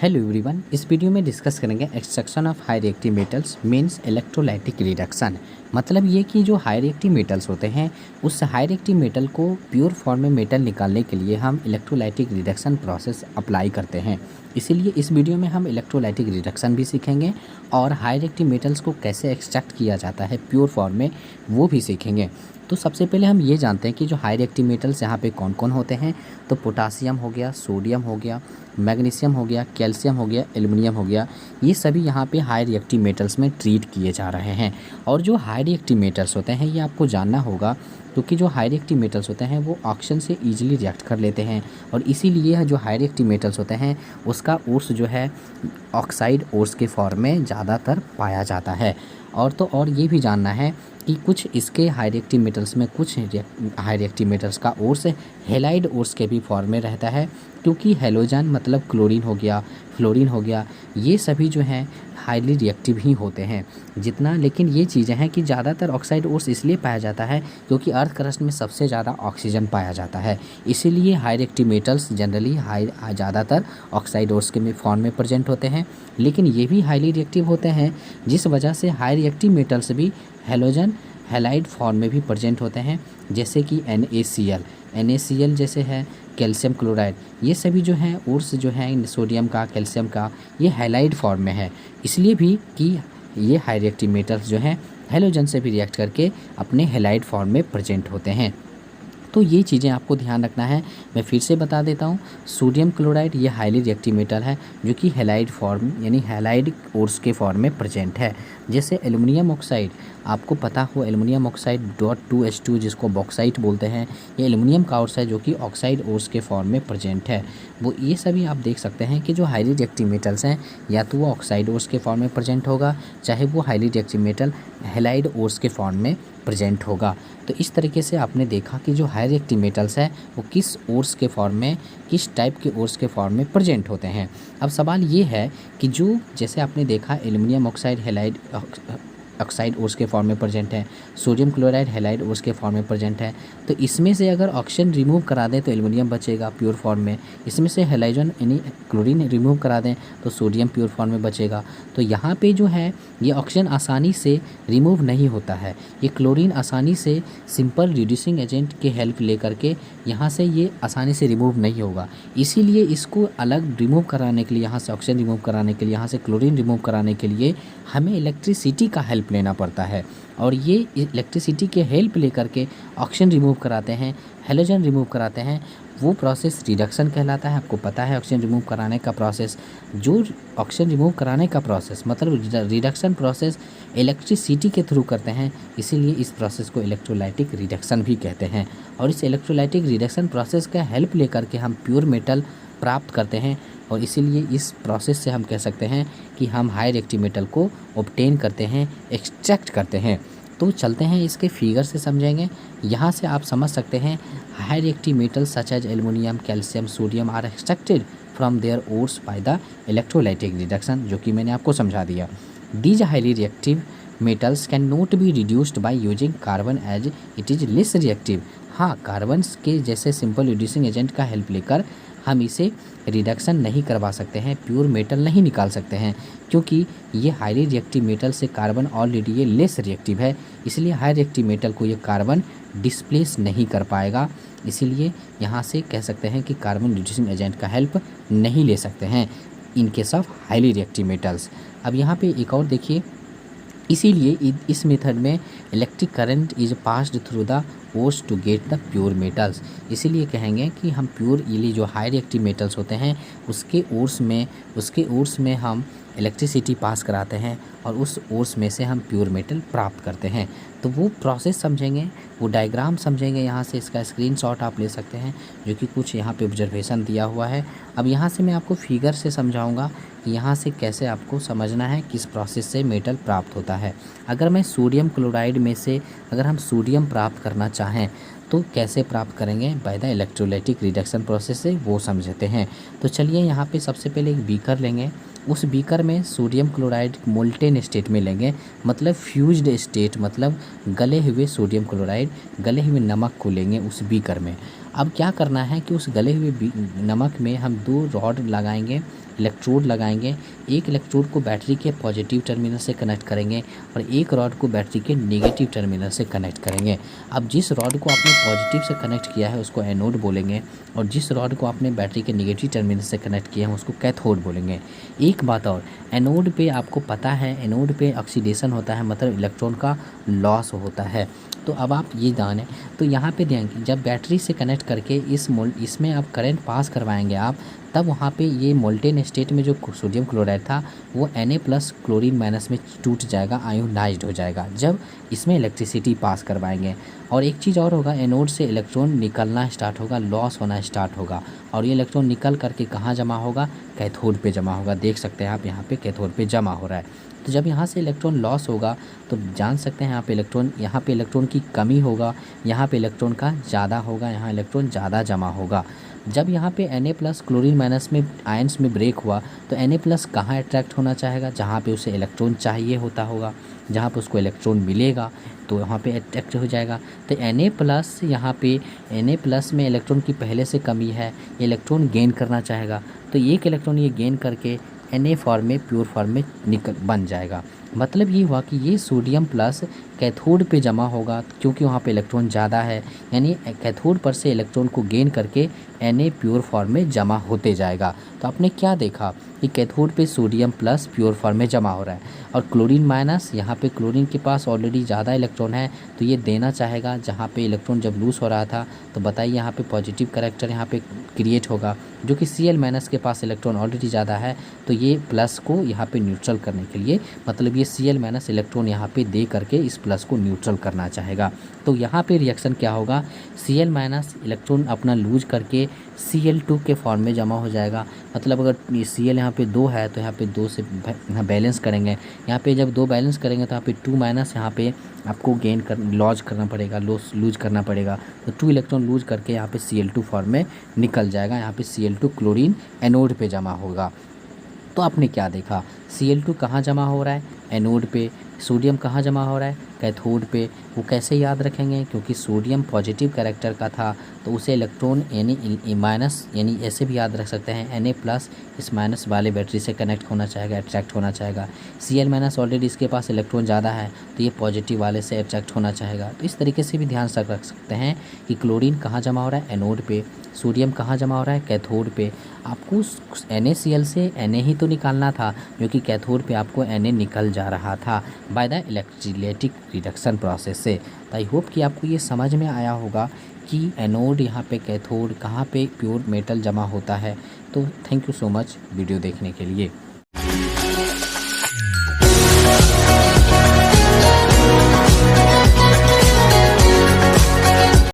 Hello everyone, इस video में discuss करेंगे extraction of high reactive metals means electrolytic reduction. मतलब ये कि जो हाई रिएक्टिव मेटल्स होते हैं उस हाई रिएक्टिव मेटल को प्योर फॉर्म में मेटल निकालने के लिए हम इलेक्ट्रोलाइटिक रिडक्शन प्रोसेस अप्लाई करते हैं। इसीलिए इस वीडियो में हम इलेक्ट्रोलाइटिक रिडक्शन भी सीखेंगे और हाई रिएक्टिव मेटल्स को कैसे एक्सट्रैक्ट किया जाता है प्योर फॉर्म में वो भी सीखेंगे। तो सबसे पहले हम ये जानते हैं कि जो हाई रिएक्टिव मेटल्स यहाँ पे कौन कौन होते हैं। तो पोटासियम हो गया, सोडियम हो गया, मैग्नीशियम हो गया, कैल्शियम हो गया, एल्युमिनियम हो गया, ये सभी यहाँ पे हाई रिएक्टिव मेटल्स में ट्रीट किए जा रहे हैं। और जो हाई रिएक्टिव मेटल्स होते हैं ये आपको जानना होगा क्योंकि जो हाई रिएक्टिव मेटल्स होते हैं वो ऑक्सीजन से ईजिली रिएक्ट कर लेते हैं और इसीलिए जो हाई रिएक्टिव मेटल्स होते हैं उसका ओर्स जो है ऑक्साइड ओर्स के फॉर्म में ज़्यादातर पाया जाता है। और ये भी जानना है कि कुछ इसके हाई रिएक्टिव मेटल्स में कुछ हाई रिएक्टिव मेटल्स का ओर्स हेलाइड ओर्स के भी फॉर्म में रहता है क्योंकि हेलोजन मतलब क्लोरीन हो गया, फ्लोरीन हो गया, ये सभी जो हैं हाईली रिएक्टिव ही होते हैं जितना। लेकिन ये चीज़ें हैं कि ज़्यादातर ऑक्साइड ओर्स इसलिए पाया जाता है क्योंकि अर्थ क्रस्ट में सबसे ज़्यादा ऑक्सीजन पाया जाता है, इसीलिए हाई रिएक्टिव मेटल्स जनरली ज़्यादातर ऑक्साइड ओर्स के फॉर्म में प्रेजेंट होते हैं। लेकिन ये भी हाईली रिएक्टिव होते हैं जिस वजह से हाई रिएक्टिव मेटल्स भी हेलोजन हैलाइड फॉर्म में भी प्रेजेंट होते हैं, जैसे कि NaCl जैसे है, कैल्शियम क्लोराइड, ये सभी जो हैं ओर्स जो हैं सोडियम का, कैल्शियम का, ये हैलाइड फॉर्म में है। इसलिए भी कि ये हाई रिएक्टिव मेटल्स जो हैं हेलोजन से भी रिएक्ट करके अपने हैलाइड फॉर्म में प्रेजेंट होते हैं। तो ये चीज़ें आपको ध्यान रखना है। मैं फिर से बता देता हूँ, सोडियम क्लोराइड ये हाईली रिएक्टिव मेटल है जो कि हैलाइड फॉर्म यानी हैलाइड ओर्स के फॉर्म में प्रेजेंट है। जैसे एल्युमिनियम ऑक्साइड, आपको पता हो एल्युमिनियम ऑक्साइड .2H2 जिसको बॉक्साइट बोलते हैं, ये एल्युमिनियम का ओर्स है जो कि ऑक्साइड ओर्स के फॉर्म में प्रेजेंट है। वो ये सभी आप देख सकते हैं कि जो हाईली रिएक्टिव मेटल्स हैं या तो वो ऑक्साइड ओर्स के फॉर्म में प्रेजेंट होगा, चाहे वो highly reactive metal halide ores के फॉर्म में प्रेजेंट होगा। तो इस तरीके से आपने देखा कि जो हाई रिएक्टिव मेटल्स है वो किस ओर्स के फॉर्म में, किस टाइप के ओर्स के फॉर्म में प्रेजेंट होते हैं। अब सवाल ये है कि जो जैसे आपने देखा aluminium oxide halide oxide ores के फॉर्म में प्रेजेंट है, सोडियम क्लोराइड हैलाइड ओर्स के फॉर्म में प्रेजेंट है, तो इसमें से अगर ऑक्सीजन रिमूव करा दें तो एल्युमिनियम बचेगा प्योर फॉर्म में, इसमें से हैलोजन यानी क्लोरीन रिमूव करा दें तो सोडियम प्योर फॉर्म में बचेगा। तो यहाँ पे जो है ये ऑक्सीजन आसानी से रिमूव नहीं होता है, ये क्लोरीन आसानी से सिंपल रिड्यूसिंग एजेंट के हेल्प ले करके यहाँ से ये आसानी से रिमूव नहीं होगा। इसीलिए इसको अलग रिमूव कराने के लिए, यहाँ से ऑक्सीजन रिमूव कराने के लिए, यहाँ से क्लोरीन रिमूव कराने के लिए हमें इलेक्ट्रिसिटी का हेल्प लेना पड़ता है और ये इलेक्ट्रिसिटी के हेल्प लेकर के ऑक्सीजन रिमूव कराते हैं, हेलोजन रिमूव कराते हैं। वो प्रोसेस रिडक्शन कहलाता है। आपको पता है ऑक्सीजन रिमूव कराने का प्रोसेस, जो ऑक्सीजन रिमूव कराने का प्रोसेस मतलब रिडक्शन प्रोसेस इलेक्ट्रिसिटी के थ्रू करते हैं, इसीलिए इस प्रोसेस को इलेक्ट्रोलाइटिक रिडक्शन भी कहते हैं। और इस इलेक्ट्रोलाइटिक रिडक्शन प्रोसेस का हेल्प लेकर के हम प्योर मेटल प्राप्त करते हैं और इसीलिए इस प्रोसेस से हम कह सकते हैं कि हम हाई रिएक्टिव मेटल को ऑब्टेन करते हैं, एक्सट्रैक्ट करते हैं। तो चलते हैं इसके फिगर से समझेंगे। यहाँ से आप समझ सकते हैं high reactive metals such as aluminium, calcium, sodium are extracted from their ores by the electrolytic reduction, जो कि मैंने आपको समझा दिया। These highly reactive metals can not be reduced by using carbon as it is less reactive. हाँ, carbon के जैसे simple reducing agent का हेल्प लेकर हम इसे रिडक्शन नहीं करवा सकते हैं, प्योर मेटल नहीं निकाल सकते हैं क्योंकि ये हाईली रिएक्टिव मेटल से कार्बन ऑलरेडी ये लेस रिएक्टिव है, इसलिए हाई रिएक्टिव मेटल को ये कार्बन डिस्प्लेस नहीं कर पाएगा। इसीलिए यहाँ से कह सकते हैं कि कार्बन रिड्यूसिंग एजेंट का हेल्प नहीं ले सकते हैं in case of highly reactive metals. अब यहाँ पे एक और देखिए, इसीलिए इस मेथड में electric current is passed through the ores to get the pure metals. इसीलिए कहेंगे कि हम प्योर ये जो हाई रिएक्टिव मेटल्स होते हैं उसके ओर्स में हम इलेक्ट्रिसिटी पास कराते हैं और उस ओर्स में से हम प्योर मेटल प्राप्त करते हैं। तो वो प्रोसेस समझेंगे, वो डायग्राम समझेंगे। यहाँ से इसका स्क्रीनशॉट आप ले सकते हैं जो कि कुछ यहाँ पे ऑब्जर्वेशन दिया हुआ है। अब यहाँ से मैं आपको फिगर से समझाऊंगा कि यहाँ से कैसे आपको समझना है किस प्रोसेस से मेटल प्राप्त होता है। अगर मैं सोडियम क्लोराइड में से अगर हम सोडियम प्राप्त करना चाहें तो कैसे प्राप्त करेंगे, bye the electrolytic reduction process से, वो समझते हैं। तो चलिए यहाँ पे सबसे पहले एक बीकर लेंगे, उस बीकर में सोडियम क्लोराइड मोल्टेन स्टेट में लेंगे, मतलब फ्यूज्ड स्टेट, मतलब गले हुए सोडियम क्लोराइड, गले हुए नमक को लेंगे उस बीकर में। अब क्या करना है कि उस गले हुए नमक में हम 2 रॉड लगाएंगे इलेक्ट्रोड लगाएंगे। एक इलेक्ट्रोड को बैटरी के पॉजिटिव टर्मिनल से कनेक्ट करेंगे और एक रॉड को बैटरी के नेगेटिव टर्मिनल से कनेक्ट करेंगे। अब जिस रॉड को आपने पॉजिटिव से कनेक्ट किया है उसको एनोड बोलेंगे और जिस रॉड को आपने बैटरी के नेगेटिव टर्मिनल से कनेक्ट किया है उसको कैथोड बोलेंगे। एक बात और, एनोड पे आपको पता है एनोड पे ऑक्सीडेशन होता है, मतलब इलेक्ट्रॉन का लॉस होता है। तो अब आप ये जानें, तो यहाँ पे देंगे जब बैटरी से कनेक्ट करके इसमें आप करंट पास करवाएंगे आप, तब वहाँ पे ये मोल्टेन स्टेट में जो सोडियम क्लोराइड था वो Na+ क्लोरीन माइनस में टूट जाएगा, आयोनाइज्ड हो जाएगा जब इसमें इलेक्ट्रिसिटी पास करवाएंगे। और एक चीज़ और होगा, एनोड से इलेक्ट्रॉन निकलना स्टार्ट होगा, लॉस होना स्टार्ट होगा और ये इलेक्ट्रॉन निकल करके कहाँ जमा होगा, कैथोड पे जमा होगा। देख सकते हैं आप यहाँ पे कैथोड पे जमा हो रहा है। तो जब यहाँ से इलेक्ट्रॉन लॉस होगा तो जान सकते हैं यहाँ पे इलेक्ट्रॉन की कमी होगा, यहाँ पे इलेक्ट्रॉन का ज़्यादा होगा, यहाँ इलेक्ट्रॉन ज़्यादा जमा होगा। जब यहाँ पे Na+ क्लोरीन माइनस में आयंस में ब्रेक हुआ तो Na+ कहाँ अट्रैक्ट होना चाहेगा, जहाँ पे उसे इलेक्ट्रॉन चाहिए होता होगा, जहाँ पे उसको इलेक्ट्रॉन मिलेगा तो वहाँ पे अट्रैक्ट हो जाएगा। तो Na+ यहाँ पे Na+ में इलेक्ट्रॉन की पहले से कमी है, इलेक्ट्रॉन गेन करना चाहेगा तो एक इलेक्ट्रॉन ये गेन करके Na फॉर्म में, प्योर फॉर्म में बन जाएगा। मतलब ये हुआ कि ये सोडियम प्लस कैथोड पे जमा होगा क्योंकि वहाँ पे इलेक्ट्रॉन ज़्यादा है, यानी कैथोड पर से इलेक्ट्रॉन को गेन करके Na प्योर फॉर्म में जमा होते जाएगा। तो आपने क्या देखा कि कैथोड पे सोडियम प्लस प्योर फॉर्म में जमा हो रहा है और क्लोरीन माइनस, यहाँ पे क्लोरीन के पास ऑलरेडी ज़्यादा इलेक्ट्रॉन है तो ये देना चाहेगा। जहाँ पे इलेक्ट्रॉन जब लूज़ हो रहा था तो बताइए यहाँ पे पॉजिटिव कैरेक्टर यहाँ पे क्रिएट होगा, जो कि Cl- के पास इलेक्ट्रॉन ऑलरेडी ज़्यादा है तो ये प्लस को यहाँ पे न्यूट्रल करने के लिए, मतलब ये Cl- इलेक्ट्रॉन यहाँ पे दे करके इस प्लस को न्यूट्रल करना चाहेगा। तो यहाँ पे रिएक्शन क्या होगा, Cl- इलेक्ट्रॉन अपना लूज करके Cl2 के फॉर्म में जमा हो जाएगा। मतलब अगर Cl यहाँ पे 2 है तो यहाँ पे 2 से यहाँ बैलेंस करेंगे, यहाँ पे जब 2 बैलेंस करेंगे तो यहाँ पे 2- यहाँ पे आपको लॉज करना पड़ेगा, लूज करना पड़ेगा। तो 2 इलेक्ट्रॉन लूज करके यहाँ पे Cl2 फॉर्म में निकल जाएगा, यहाँ पे Cl2 क्लोरीन एनोड पे जमा होगा। तो आपने क्या देखा, Cl2 कहाँ जमा हो रहा है, एनोड पे। सोडियम कहाँ जमा हो रहा है, कैथोड पे। वो कैसे याद रखेंगे, क्योंकि सोडियम पॉजिटिव कैरेक्टर का था तो उसे इलेक्ट्रॉन यानी ऐसे भी याद रख सकते हैं Na+ इस माइनस वाले बैटरी से कनेक्ट होना चाहेगा, अट्रैक्ट होना चाहेगा। Cl- ऑलरेडी इसके पास इलेक्ट्रॉन ज़्यादा है तो ये पॉजिटिव वाले से अट्रैक्ट होना चाहेगा। तो इस तरीके से भी ध्यान रख सकते हैं कि क्लोरीन कहाँ जमा हो रहा है, एनोड पे। सोडियम कहाँ जमा हो रहा है, कैथोड पे। आपको NaCl से Na ही तो निकालना था, जो कि कैथोड पे आपको Na निकल जा रहा था bye the electrolytic reduction process से। तो आई होप कि आपको ये समझ में आया होगा कि एनोड, यहाँ पे कैथोड, कहाँ पे प्योर मेटल जमा होता है। तो thank you so much video देखने के लिए।